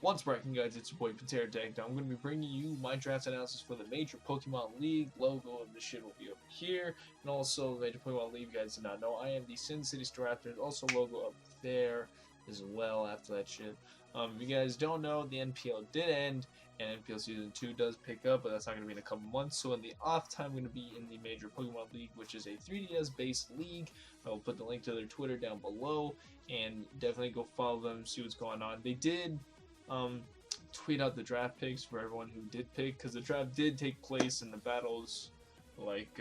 What's breaking, guys? It's your boy Pantera Tag. I'm going to be bringing you my draft analysis for the Major Pokemon League. Logo of the shit will be over here, and also the Major Pokemon League. You guys did not know I am the Sin City Staraptors. Also, logo up there as well. After that shit, if you guys don't know, the NPL did end, and NPL Season 2 does pick up, but that's not going to be in a couple months. So in the off time, I'm going to be in the Major Pokemon League, which is a 3DS based league. I will put the link to their Twitter down below, and definitely go follow them, see what's going on. They did tweet out the draft picks for everyone who did pick, because the draft did take place in the battles, like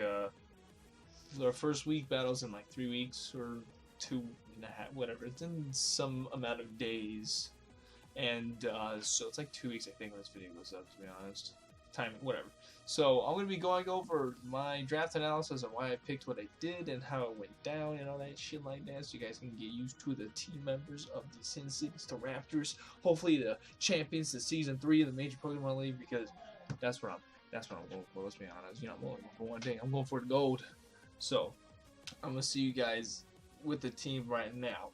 their first week battles in like 3 weeks or 2.5, whatever. It's in some amount of days, and so it's like 2 weeks, I think, when this video goes up, to be honest. Timing, whatever. So I'm going to be going over my draft analysis and why I picked what I did and how it went down and all that shit like that, so you guys can get used to the team members of the Sin City Staraptors. Hopefully the champions to Season 3 of the Major Pokemon League, because that's what I'm going for. Let's be honest. You know, I'm only going for one thing. I'm going for the gold. So I'm gonna see you guys with the team right now.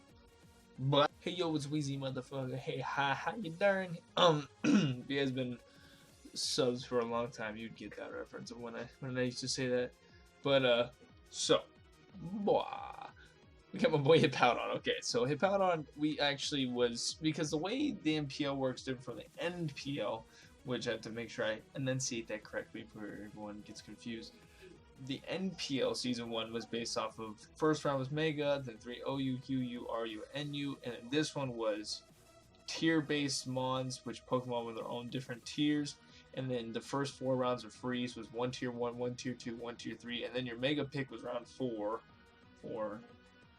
But hey, yo, it's Weezy, motherfucker. Hey, hi, how you doing? You guys been subs for a long time, you'd get that reference of when I used to say that. But so boy, we got my boy Hippowdon. Okay, so Hippowdon, we actually was, because the way the NPL works different from the NPL, which I have to make sure I enunciate that correctly before everyone gets confused. The NPL Season 1 was based off of, first round was Mega, then 3 OU, UU, RU, NU, and then this one was tier-based Mons, which Pokemon were their own different tiers. And then the first 4 rounds of freeze was 1 tier 1, 1 tier 2, 1 tier 3, and then your mega pick was round 4,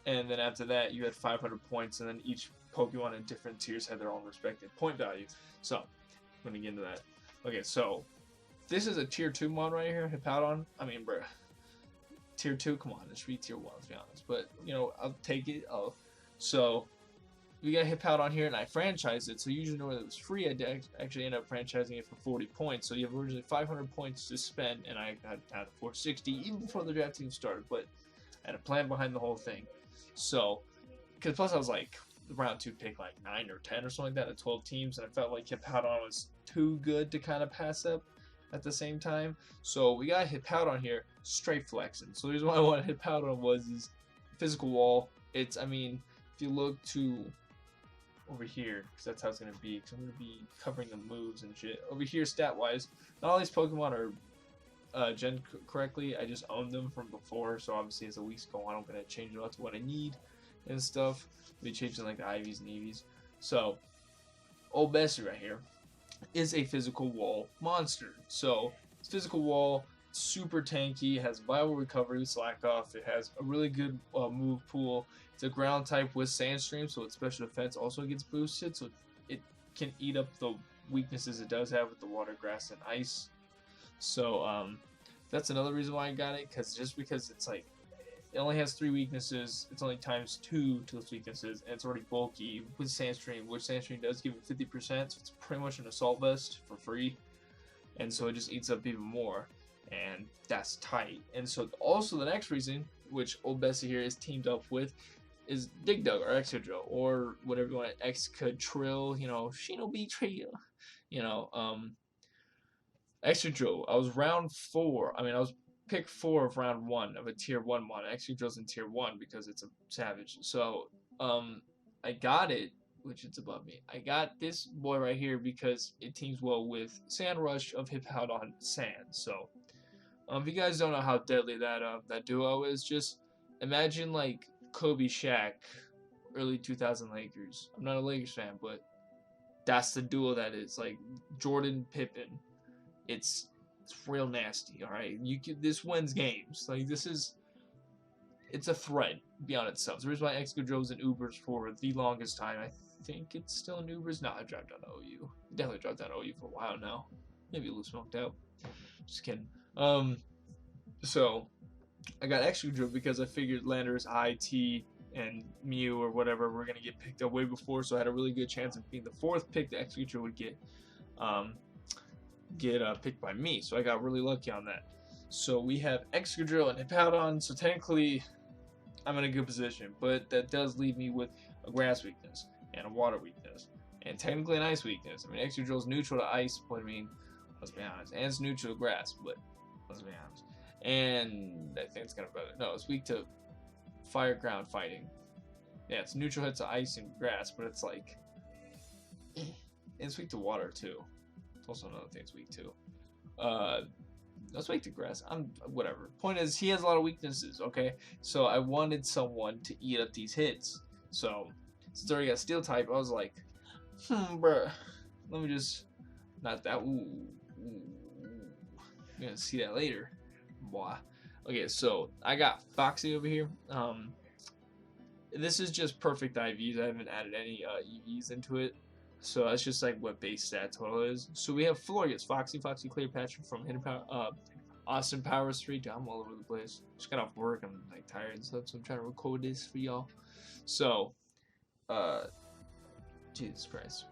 and then after that you had 500 points, and then each Pokemon in different tiers had their own respective point value. So I'm gonna get into that. Okay, so this is a tier 2 mod right here, Hippowdon. I mean, bruh, tier 2, come on, it should be tier 1, let's be honest. But you know, I'll take it. So we got Hippowdon here, and I franchised it. So usually when it was free, I actually end up franchising it for 40 points. So you have originally 500 points to spend, and I had 460 even before the draft team started. But I had a plan behind the whole thing. So, because plus I was like round 2 pick like 9 or 10 or something like that at 12 teams, and I felt like Hippowdon was too good to kind of pass up at the same time. So we got Hippowdon here, straight flexing. So the reason why I wanted Hippowdon was his physical wall. It's, I mean, if you look to over here, because that's how it's going to be, because I'm going to be covering the moves and shit. Over here, stat-wise, not all these Pokemon are gen correctly. I just own them from before, so obviously as the weeks go on, I'm going to change it out to what I need and stuff. Be changing like the IVs and EVs. So, Old Bessie right here is a physical wall monster. So, it's physical wall, super tanky, has viable recovery with Slack Off, it has a really good move pool. It's a ground type with Sandstream, so its special defense also gets boosted, so it can eat up the weaknesses it does have with the water, grass, and ice. So that's another reason why I got it, because it's like, it only has 3 weaknesses, it's only times 2 to those weaknesses, and it's already bulky with Sandstream, which Sandstream does give it 50%, so it's pretty much an assault vest for free, and so it just eats up even more, and that's tight. And so also the next reason, which Old Bessie here is teamed up with, is Dig Dug or Excadrill, or whatever you want, Excadrill, you know, Shinobi Trail, you know, Excadrill. I was round 4, I was pick 4 of round 1 of a tier 1 mod. Excadrill's in tier 1 because it's a savage. So, I got it, which it's above me. I got this boy right here because it teams well with Sand Rush of Hippowdon Sand. So, if you guys don't know how deadly that duo is, just imagine like Kobe Shaq, early 2000 Lakers. I'm not a Lakers fan, but that's the duo that is. Like Jordan Pippen. It's real nasty, alright? This wins games. Like it's a threat beyond itself. The reason why Excadrill was in Ubers for the longest time, I think it's still in Ubers. No, I dropped down to OU. Definitely dropped down to OU for a while now. Maybe a little smoked out. Just kidding. So I got Excadrill because I figured Landorus, IT, and Mew or whatever were gonna get picked up way before, so I had a really good chance of being the 4th pick that Excadrill would get picked by me. So I got really lucky on that. So we have Excadrill and Hippowdon, so technically I'm in a good position, but that does leave me with a grass weakness and a water weakness. And technically an ice weakness. I mean, Excadrill's neutral to ice, but I mean, let's be honest. And it's neutral to grass, but let's be honest. And I think it's kind of better. No, it's weak to fire, ground, fighting. Yeah, it's neutral hit to ice and grass, but it's like, it's weak to water too. It's also another thing it's weak to. That's weak to grass. Whatever. Point is, he has a lot of weaknesses. Okay, so I wanted someone to eat up these hits. So since I already got steel type, I was like, bruh, let me just not that. Ooh. You're gonna see that later, boy. Okay, so I got Foxy over here. This is just perfect IVs. I haven't added any EVs into it. So that's just like what base stat total is. So we have Florges, Foxy, Cleopatra from Hidden Power, Austin Powers 3. Dude, I'm all over the place. Just got off work. I'm like tired and stuff, so I'm trying to record this for y'all. So, Jesus Christ.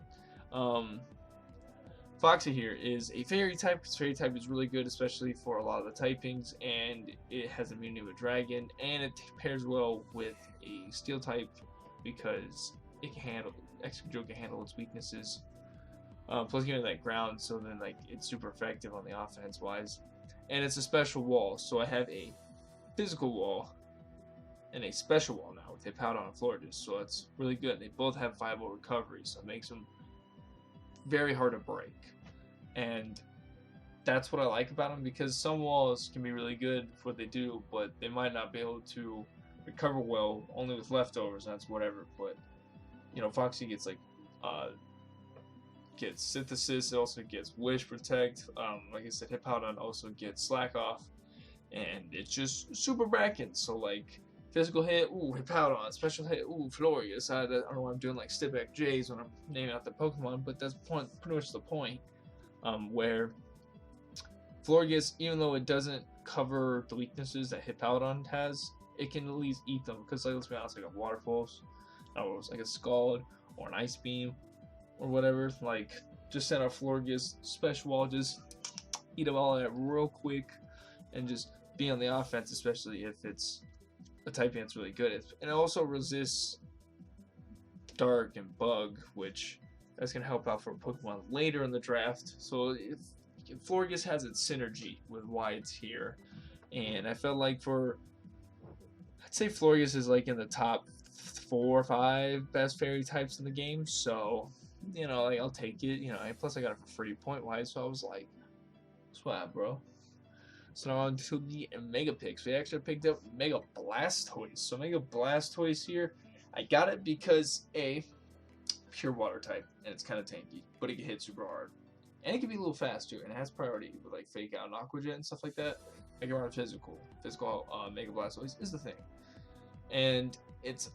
Foxy here is a fairy type. Because fairy type is really good, especially for a lot of the typings, and it has immunity with dragon, and it pairs well with a steel type because it can handle. Excadrill can handle its weaknesses. Plus getting that ground, so then like it's super effective on the offense wise. And it's a special wall, so I have a physical wall and a special wall now with Hippowdon and Florges, so it's really good. They both have viable recovery, so it makes them very hard to break. And that's what I like about them, because some walls can be really good for what they do, but they might not be able to recover well only with leftovers, and that's whatever. But you know, Foxy gets like gets Synthesis, it also gets Wish Protect, like I said, Hippowdon also gets Slack Off, and it's just super bracking. So like physical hit, ooh, Hippowdon, special hit, ooh, Florges. I don't know why I'm doing like Step Back J's when I'm naming out the Pokemon, but that's pretty much the point. Where Florges, even though it doesn't cover the weaknesses that Hippowdon has, it can at least eat them, because like, let's be honest, like a Water Pulse, or like a Scald, or an Ice Beam, or whatever, like, just send out Florges, Special Wall, just eat up all of that real quick, and just be on the offense, especially if it's a typing that's really good. And it also resists Dark and Bug, which that's going to help out for Pokemon later in the draft. So if Florges has its synergy with why it's here. And I felt like I'd say Florges is like in the top 4 or 5 best fairy types in the game, so you know, like, I'll take it, you know, and plus I got it for free point wise, so I was like, swag, bro. So now on to the Mega Picks. We actually picked up Mega Blastoise. So Mega Blastoise here, I got it because pure water type, and it's kind of tanky, but it can hit super hard. And it can be a little fast too, and it has priority with like Fake Out and Aqua Jet and stuff like that. Make it run physical. Mega Blastoise is the thing. And it's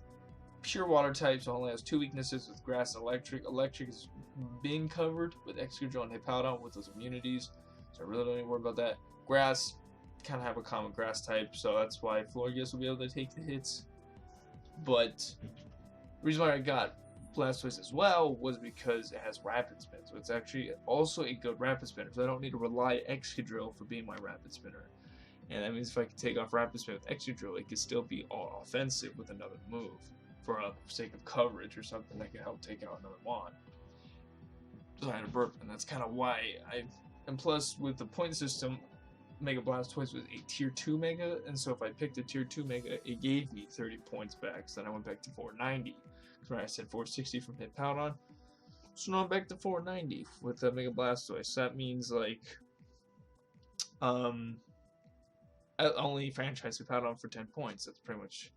pure water type, so it only has 2 weaknesses with grass and electric. Electric is being covered with Excadrill and Hippowdon with those immunities, so I really don't need to worry about that. Grass, kind of have a common grass type, so that's why Florges will be able to take the hits. But the reason why I got Blastoise as well was because it has Rapid Spin, so it's actually also a good Rapid Spinner, so I don't need to rely Excadrill for being my Rapid Spinner. And that means if I can take off Rapid Spin with Excadrill, it can still be all offensive with another move, for a sake of coverage or something that can help take out another one. So I had a burp, and that's kind of why and plus with the point system, Mega Blastoise was a tier 2 Mega, and so if I picked a tier 2 Mega, it gave me 30 points back, so then I went back to 490. Because I said 460 from Hippowdon, so now I'm back to 490 with the Mega Blastoise. That means like, I only franchise Hippowdon for 10 points. That's pretty much,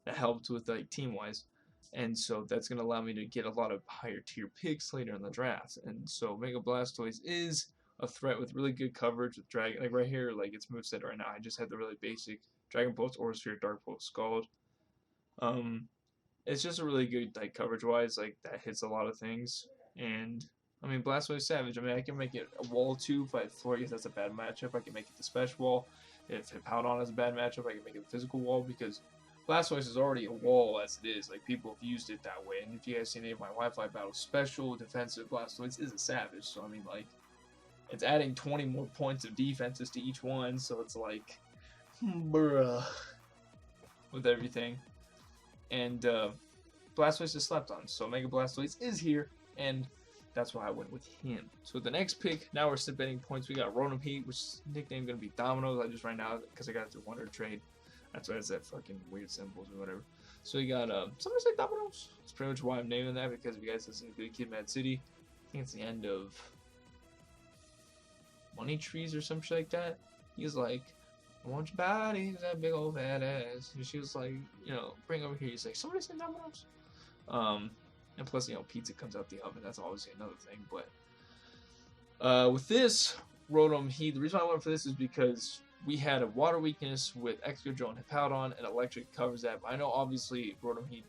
that helped with like team wise, and so that's going to allow me to get a lot of higher tier picks later in the draft. And so Mega Blastoise is a threat with really good coverage with Dragon, like right here, like its moveset right now, I just had the really basic Dragon Pulse, Aura Sphere, Dark Pulse, Scald. It's just a really good like coverage wise, like that hits a lot of things. And I mean, Blastoise Savage, I mean, I can make it a wall too if I Florges that's a bad matchup. I can make it the special wall. If Hippowdon is a bad matchup, I can make it a physical wall, because Blastoise is already a wall as it is. Like, people have used it that way. And if you guys seen any of my Wi-Fi battles, special defensive Blastoise is a savage. So I mean, like, it's adding 20 more points of defenses to each one. So it's like, bruh, with everything. And Blastoise is slept on. So Mega Blastoise is here, and that's why I went with him. So the next pick, now we're betting points. We got Rotom Heat, which is nickname gonna be Dominoes. I just right now because I got it through Wonder Trade. That's why it's that fucking weird symbols or whatever. So we got somebody say Dominoes. That's pretty much why I'm naming that, because if you guys listen to Good Kid, Mad City, I think it's the end of Money Trees or some shit like that. He's like, I want your body, that big old fat ass. And she was like, you know, bring over here. He's like, somebody say Dominoes. And plus, you know, pizza comes out the oven. That's obviously another thing. But with this Rotom Heat, the reason I went for this is because we had a water weakness with Excadrill and Hippowdon, and Electric covers that. But I know obviously Rotom Heat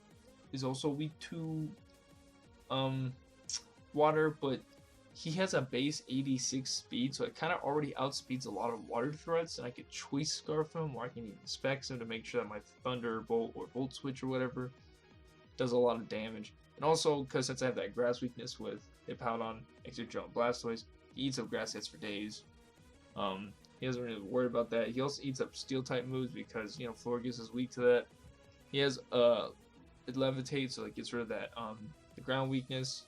is also weak to water, but he has a base 86 speed, so it kind of already outspeeds a lot of water threats, and I could Choice Scarf him, or I can even Specs him to make sure that my Thunderbolt or Volt Switch or whatever does a lot of damage. And also, because since I have that grass weakness with Hippowdon, Excadrill, and Blastoise, he eats up grass hits for days. He doesn't really worry about that. He also eats up Steel type moves because, you know, Florges is weak to that. He has it levitates, so it gets rid of that the ground weakness.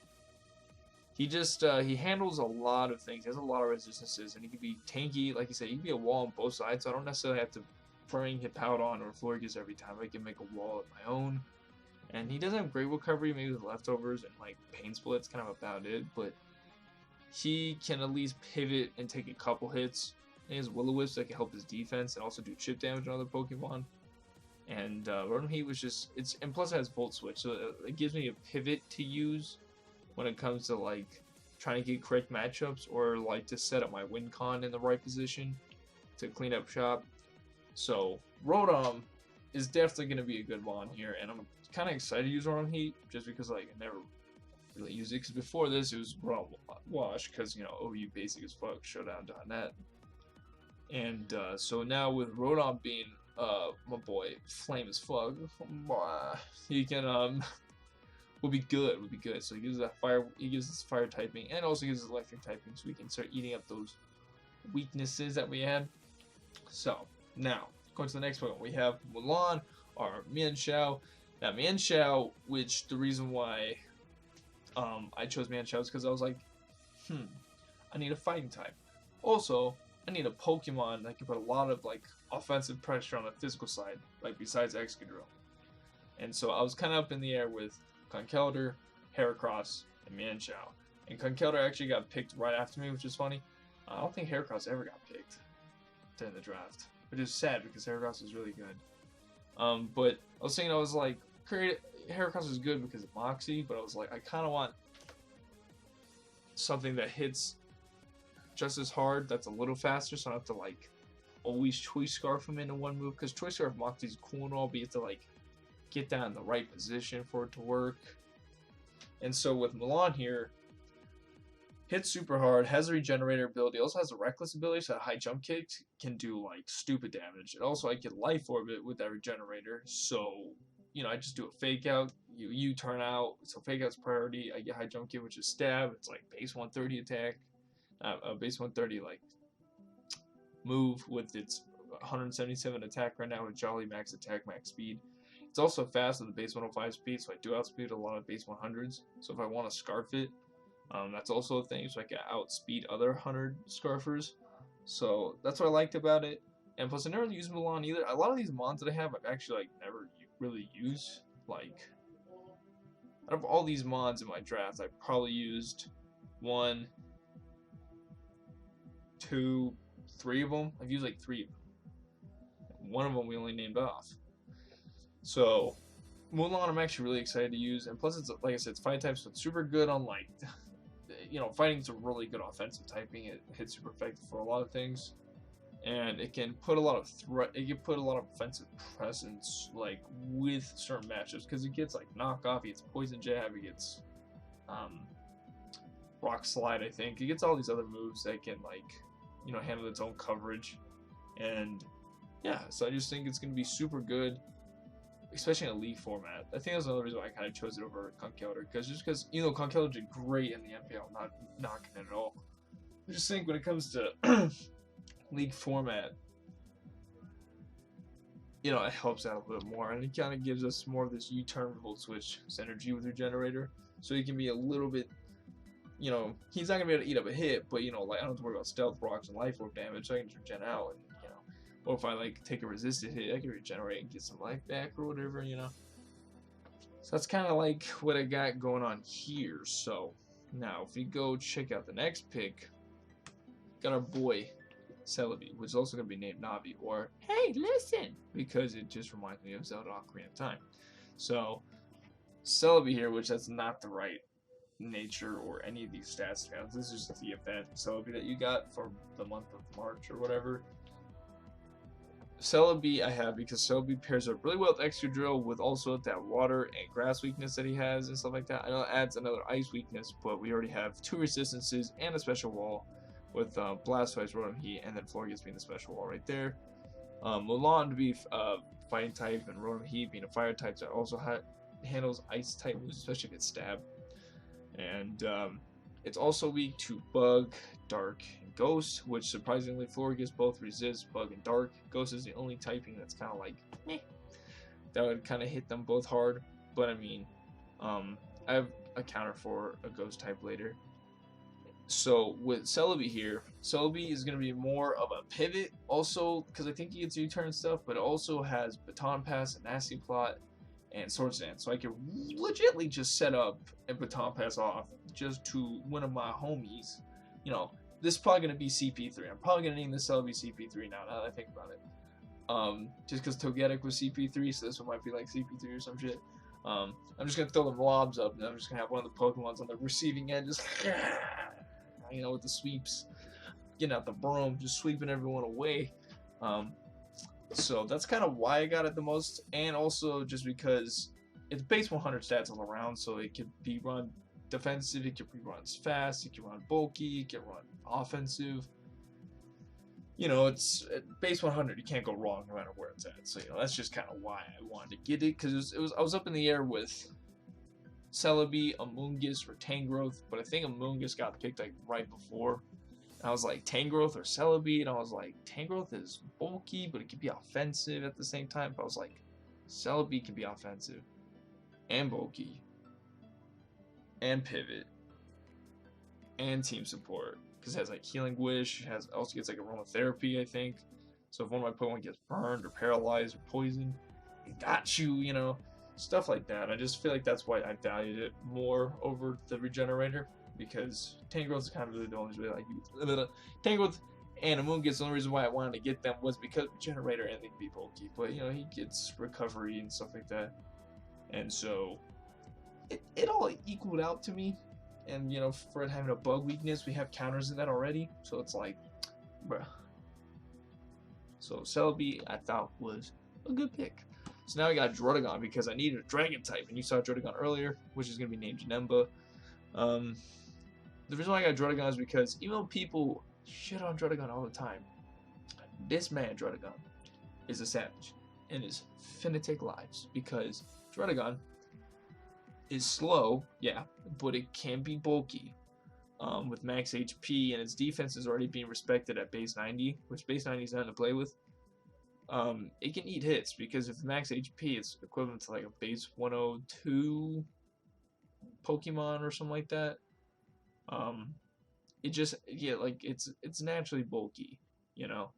He just he handles a lot of things. He has a lot of resistances, and he can be tanky. Like you said, he can be a wall on both sides. So I don't necessarily have to bring Hippowdon or Florges every time. I can make a wall of my own. And he doesn't have great recovery, maybe with leftovers and like pain splits, kind of about it. But he can at least pivot and take a couple hits. And he has Will-O-Wisp that can help his defense and also do chip damage on other Pokemon. And Rotom Heat was just and plus it has Volt Switch, so it gives me a pivot to use when it comes to like trying to get correct matchups or like to set up my win con in the right position to clean up shop. So Rotom is definitely going to be a good mon here, and I'm kind of excited to use Rotom Heat just because like I never really used it, because before this it was Raw Wash, because you know OU basic as fuck, Showdown.net. And so now with Rotom being my boy flame as fuck, he can will be good. So he gives that fire, he gives us fire typing, and also gives us electric typing, so we can start eating up those weaknesses that we had. So now going to the next one, we have Mulan, our Mienshao. Now Mienshao, which the reason why I chose Mienshao is because I was like, I need a fighting type. Also, I need a Pokemon that can put a lot of like offensive pressure on the physical side, like besides Excadrill. And so I was kind of up in the air with Conkeldurr, Heracross, and Mienshao. And Conkeldurr actually got picked right after me, which is funny. I don't think Heracross ever got picked during the draft, which is sad because Heracross is really good. But I was thinking, I was like, Heracross is good because of Moxie, but I was like, I kind of want something that hits just as hard, that's a little faster, so I don't have to like always Choice Scarf him into one move, because Choice Scarf Moxie's cool and all, but you have to like get that in the right position for it to work. And so with Mulan here, hits super hard, has a regenerator ability, also has a reckless ability, so that high jump kick can do like stupid damage. And also I get Life Orbit with that regenerator, so you know, I just do a fake out, you turn out, so fake out's priority. I get high jump kick, which is stab, it's like base 130 attack. Base 130 like move with its 177 attack right now with Jolly max attack, max speed. It's also fast with the base 105 speed, so I do outspeed a lot of base 100s. So if I want to scarf it, that's also a thing, so I can outspeed other 100 scarfers. So that's what I liked about it. And plus I never used Mulan either. A lot of these mons that I have I've actually like never really used. Like out of all these mons in my draft, I probably used 1, 2, 3 of them. I've used like 3 of them. One of them we only named off. So Mulan I'm actually really excited to use, and plus it's like I said, it's fighting type, so it's super good on like, you know, fighting's a really good offensive typing. It hits super effective for a lot of things, and it can put a lot of it can put a lot of offensive presence like with certain matchups, because it gets like knockoff, it gets poison jab, it gets rock slide, I think it gets all these other moves that can like, you know, handle its own coverage. And yeah, so I just think it's going to be super good, especially in a league format. I think that's another reason why I kind of chose it over Conkeldurr, because you know, Conkeldurr did great in the MPL, not knocking it at all. I just think when it comes to league format, you know, it helps out a little more, and it kind of gives us more of this U-turn Volt Switch synergy with Regenerator, so it can be a little bit you know, he's not gonna be able to eat up a hit, but you know, like I don't have to worry about stealth rocks and life orb damage, so I can just regen out, and you know, or if I like take a resisted hit, I can regenerate and get some life back or whatever, you know. So that's kind of like what I got going on here. So now if we go check out the next pick, got our boy Celebi, which is also gonna be named Navi, or Hey Listen, because it just reminds me of Zelda Ocarina of Time. So Celebi here, which that's not the right nature or any of these stats. This is just the event Celebi that you got for the month of March or whatever. Celebi I have because Celebi pairs up really well with Excadrill, with also that water and grass weakness that he has and stuff like that. I know it adds another ice weakness, but we already have 2 resistances and a special wall with Blastoise, Rotom Heat, and then Florges being the special wall right there. Mulan to be fighting type, and Rotom Heat being a fire type that also handles ice type moves, especially if it's stab. And it's also weak to Bug, Dark, and Ghost, which surprisingly Florges both resist Bug and Dark. Ghost is the only typing that's kind of like, meh. That would kind of hit them both hard, but I mean, I have a counter for a Ghost type later. So with Celebi here, Celebi is going to be more of a pivot, also because I think he gets U-turn stuff, but it also has Baton Pass, and Nasty Plot, and Swords Dance, so I can legitimately just set up and Baton Pass off just to one of my homies. You know, this is probably going to be CP3. I'm probably going to name this Celebi CP3 now that I think about it. Just because Togetic was CP3, so this one might be like CP3 or some shit. I'm just going to throw the mobs up, and I'm just going to have one of the Pokemons on the receiving end, just, you know, with the sweeps, getting out the broom, just sweeping everyone away. So that's kind of why I got it the most, and also just because it's base 100 stats all around, so it could be run defensive, it could be run fast, it can run bulky, it can run offensive. You know, it's base 100. You can't go wrong no matter where it's at. So you know, that's just kind of why I wanted to get it, because I was up in the air with Celebi, Amoonguss, or Tangrowth, but I think Amoonguss got picked like right before. I was like, Tangrowth or Celebi, and I was like, Tangrowth is bulky, but it can be offensive at the same time. But I was like, Celebi can be offensive and bulky and pivot and team support, because it has like Healing Wish, it also gets like aromatherapy, I think. So if one of my Pokemon gets burned or paralyzed or poisoned, it got you, you know, stuff like that. I just feel like that's why I valued it more over the Regenerator, because Tangrowth is kind of really the only way like Tangrowth and Amoonguss. The only reason why I wanted to get them was because Generator and they can be bulky, but you know, he gets recovery and stuff like that, and so it all equaled out to me. And you know, for it having a bug weakness, we have counters in that already, so it's like, bruh. So Celebi I thought was a good pick. So now I got Druddigon because I needed a dragon type, and you saw Druddigon earlier, which is going to be named Janemba. The reason why I got Druddigon is because even though people shit on Druddigon all the time, this man Druddigon is a savage and is finna take lives, because Druddigon is slow, yeah, but it can be bulky. With max HP, and its defense is already being respected at base 90, which base 90 is nothing to play with. It can eat hits, because if max HP, it's equivalent to like a base 102 Pokemon or something like that. It just, yeah, like it's naturally bulky, you know,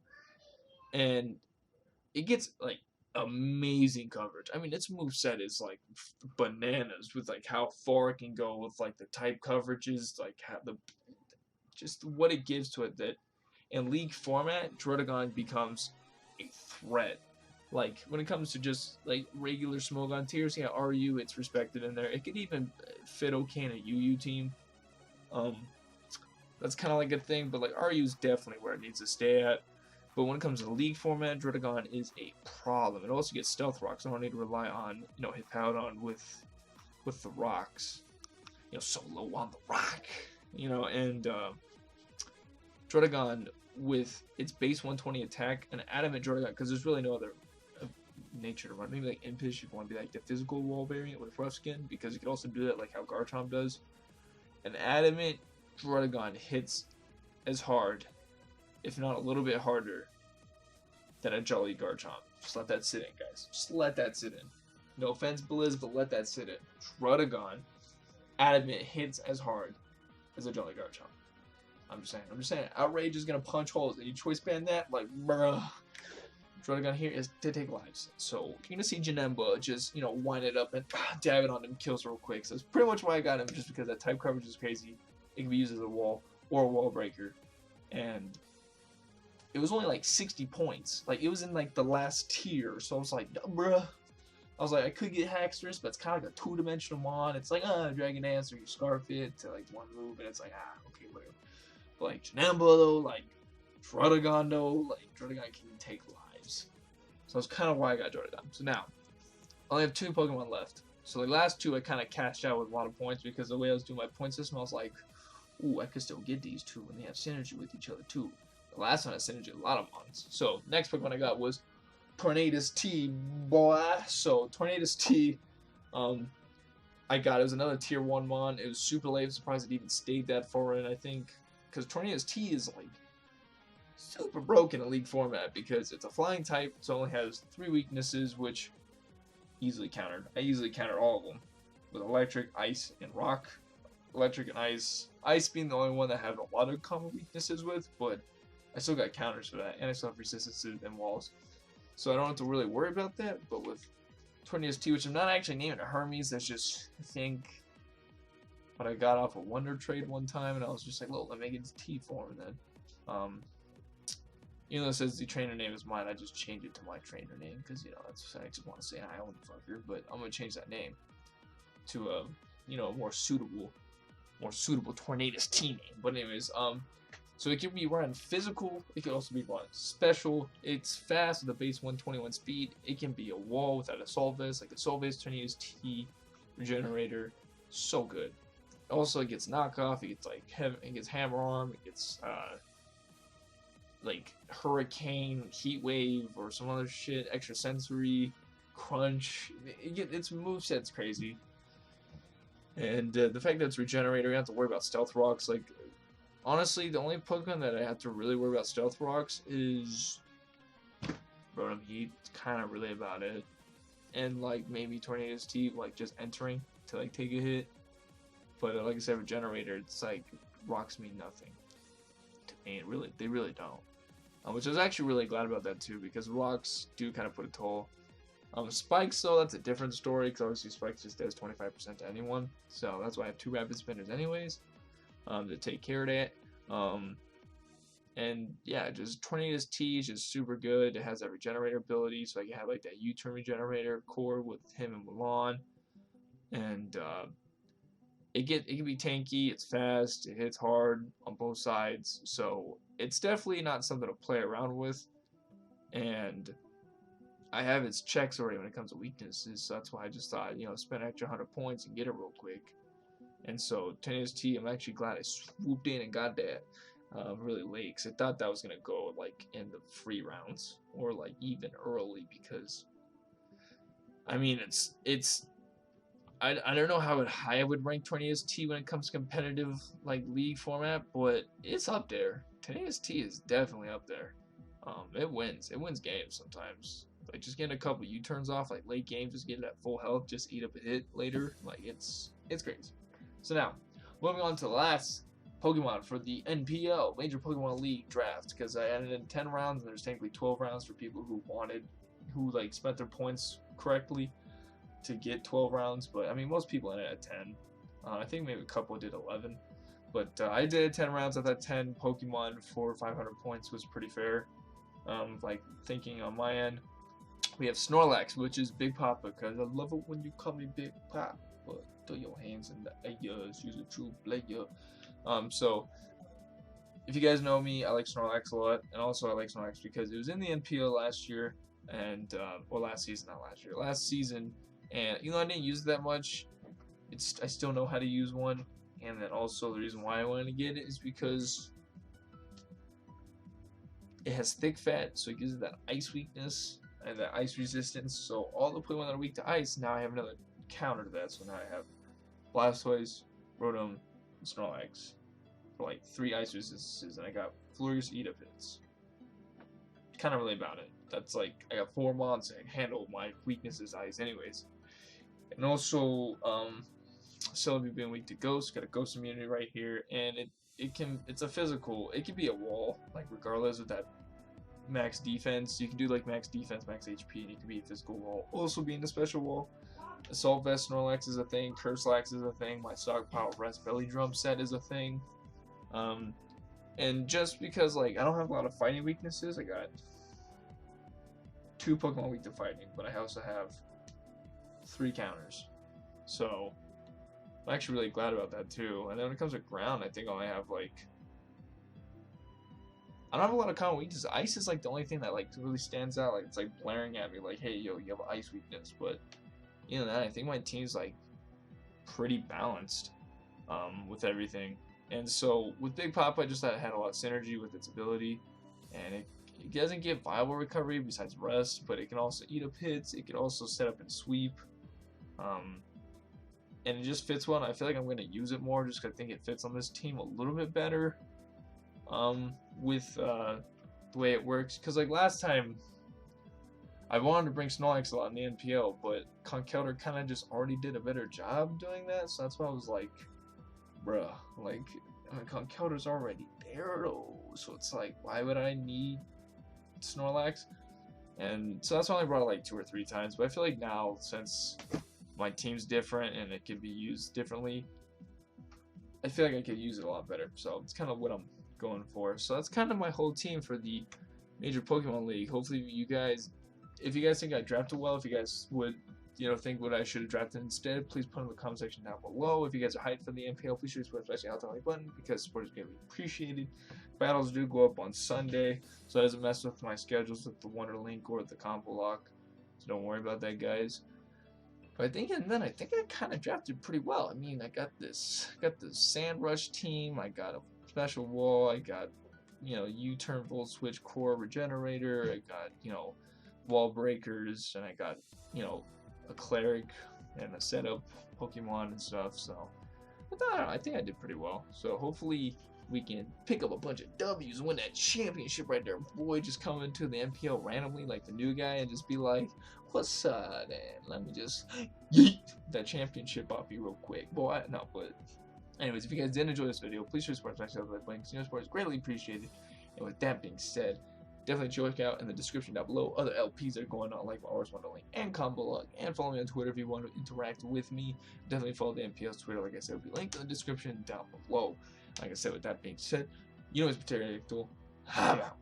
and it gets like amazing coverage. I mean, its moveset is like bananas with like how far it can go with like the type coverages, like how just what it gives to it. That in League format, Druddigon becomes a threat. Like when it comes to just like regular Smogon tiers, yeah, RU, it's respected in there. It could even fit okay in a UU team. That's kind of like a thing, but like RU is definitely where it needs to stay at. But when it comes to League format, Druddigon is a problem. It also gets Stealth Rocks, so I don't need to rely on, you know, Hippowdon with the rocks. You know, so low on the rock. You know, and Druddigon with its base 120 attack, an Adamant Druddigon, because there's really no other nature to run. Maybe like Impish, if you want to be like the physical wall variant with rough skin, because you can also do that like how Garchomp does. An Adamant Druddigon hits as hard, if not a little bit harder, than a Jolly Garchomp. Just let that sit in, guys. Just let that sit in. No offense, Blizz, but let that sit in. Druddigon, Adamant hits as hard as a Jolly Garchomp. I'm just saying. Outrage is gonna punch holes. And you choice band that, like, bruh. Druddigon here is to take lives. So you're gonna see Janemba just, wind it up and dab it on them kills real quick. So that's pretty much why I got him, just because that type coverage is crazy. It can be used as a wall or a wall breaker. And it was only like 60 points. Like, it was in like the last tier. So I was like, bruh. I was like, I could get Haxorus, but it's kind of like a two-dimensional mon. It's like, Dragon Dance or you Scarf it to like one move, and it's like, okay, whatever. But like Janemba though, like Druddigon though, like Druddigon can take lives. So that's kind of why I got Druddigon. So now, I only have 2 Pokemon left. So the last 2 I kind of cashed out with a lot of points because the way I was doing my point system, I was like, ooh, I could still get these 2 when they have synergy with each other too. The last one had synergy with a lot of mons. So next Pokemon I got was Tornadus T, boy. So Tornadus T, I got it was another tier 1 mon. It was super late. I'm surprised it even stayed that far in. I think because Tornadus T is like super broken in League format because it's a flying type. So it only has 3 weaknesses, which easily countered. I easily countered all of them with Electric, Ice, and Rock. Electric and Ice. Ice being the only one that I have a lot of common weaknesses with, but I still got counters for that, and I still have resistances and walls. So I don't have to really worry about that, but with Tornadus T, which I'm not actually naming a Hermes, that's just, I think, what I got off a Wonder Trade one time, and I was just like, well, let me get the T form then. Even though it says the trainer name is mine, I just changed it to my trainer name, because, that's I just want to say I own the fucker, but I'm going to change that name to a, more suitable Tornadus T name. But anyways, so it can be run physical, it can also be run special. It's fast with a base 121 speed. It can be a wall without a Assault Vest, like a Assault Vest, Tornadus T, Regenerator. So good. Also, it gets knockoff, it gets it gets Hammer Arm, it gets like Hurricane, Heat Wave, or some other shit, Extra Sensory, Crunch. Its moveset's crazy. And the fact that it's Regenerator, you don't have to worry about Stealth Rocks. Like, honestly, the only Pokemon that I have to really worry about Stealth Rocks is Rotom Heat. It's kind of really about it. And, like, maybe Tornadus T, like, just entering to, like, take a hit. But, like I said, Regenerator, it's like, rocks mean nothing. To me, they really don't. Which I was actually really glad about that, too, because rocks do kind of put a toll. Spikes, though, that's a different story, because obviously Spikes just does 25% to anyone. So that's why I have 2 Rapid Spinners anyways, to take care of that. And yeah, just Tornadus T is just super good. It has that Regenerator ability, so I can have like that U-turn Regenerator core with him and Mulan. And it can be tanky, it's fast, it hits hard on both sides, so it's definitely not something to play around with. And I have its checks already when it comes to weaknesses, so that's why I just thought, spend an extra 100 points and get it real quick. And so, Tornadus T, I'm actually glad I swooped in and got that really late, because I thought that was going to go, like, in the free rounds, or, like, even early, because, I mean, I don't know how high I would rank Tornadus T when it comes to competitive, like, league format, but it's up there. Tornadus T is definitely up there. It wins games sometimes. Like, just getting a couple U-turns off, like, late game, just getting that full health, just eat up a hit later, like, it's crazy. So now, moving on to the last Pokemon for the NPL, Major Pokemon League draft, because I added in 10 rounds, and there's technically 12 rounds for people who like, spent their points correctly to get 12 rounds, but, I mean, most people ended at 10. I think maybe a couple did 11, but I did 10 rounds. I thought 10 Pokemon for 500 points was pretty fair. Like, thinking on my end, we have Snorlax, which is Big Papa, because I love it when you call me Big Papa. Throw your hands in the air, she's a true player. So, if you guys know me, I like Snorlax a lot, and also I like Snorlax because it was in the NPL last year, and, well, last season, and, I didn't use it that much, I still know how to use one, and then also the reason why I wanted to get it is because it has thick fat, so it gives it that ice weakness, and that ice resistance, so all the Pokemon that are weak to ice, now I have another counter to that, so now I have Blastoise, Rotom, and Snorlax for like 3 ice resistances, and I got Flurry's Eat Up hits. Kind of really about it. That's like, I got 4 mons that handle my weaknesses ice anyways. And also, Celebi being weak to Ghost, got a Ghost immunity right here, and it's a physical. It can be a wall, like regardless of that max defense. You can do like max defense, max HP, and it can be a physical wall. Also being a special wall. Assault Vest Snorlax is a thing. Curselax is a thing. My Stockpile Rest Belly Drum set is a thing. And just because like I don't have a lot of fighting weaknesses, I got 2 Pokemon weak to fighting, but I also have 3 counters. So I'm actually really glad about that too. And then when it comes to ground, I think I only have like I don't have a lot of common weaknesses. Ice is like the only thing that like really stands out. Like it's like blaring at me like, hey yo, you have an ice weakness. But you know that I think my team's like pretty balanced with everything. And so with Big Pop, I just had a lot of synergy with its ability, and it doesn't give viable recovery besides rest, but it can also eat up hits. It can also set up and sweep, and it just fits well. And I feel like I'm going to use it more just because I think it fits on this team a little bit better with the way it works. Because like last time, I wanted to bring Snorlax a lot in the NPL, but Conkeldurr kind of just already did a better job doing that, so that's why I was like, bruh, like, I mean, Conkeldurr's already there though, so it's like, why would I need Snorlax? And so that's why I only brought it like 2 or 3 times, but I feel like now, since my team's different and it can be used differently, I feel like I could use it a lot better, so it's kind of what I'm going for. So that's kind of my whole team for the Major Pokemon League. Hopefully you guys, if you guys think I drafted well, if you guys would, you know, think what I should have drafted instead, please put in the comment section down below. If you guys are hyped for the NPL, please support, especially hit the like button, because support is going to be appreciated. Battles do go up on Sunday, so it doesn't mess with my schedules with the Wonder Link or the combo lock, so don't worry about that, guys. But I think I kind of drafted pretty well. I mean, I got this Sand Rush team, I got a special wall, I got, you know, U-turn Volt Switch Core Regenerator, I got, you know, wall breakers, and I got, you know, a cleric and a setup Pokemon and stuff. So I think I did pretty well. So hopefully we can pick up a bunch of W's and win that championship right there, boy. Just come into the NPL randomly like the new guy and just be like, what's up, and let me just yeet that championship off you real quick, boy. No, but anyways, if you guys did enjoy this video, please share support, smash that like button, because your support is greatly appreciated. And with that being said, definitely check out in the description down below other LPs that are going on, like Ours Wonder Link and Combo Log, and follow me on Twitter if you want to interact with me. Definitely follow the NPL's Twitter, like I said, will be linked in the description down below. Like I said, with that being said, you know it's Pterodactyl. I'm out.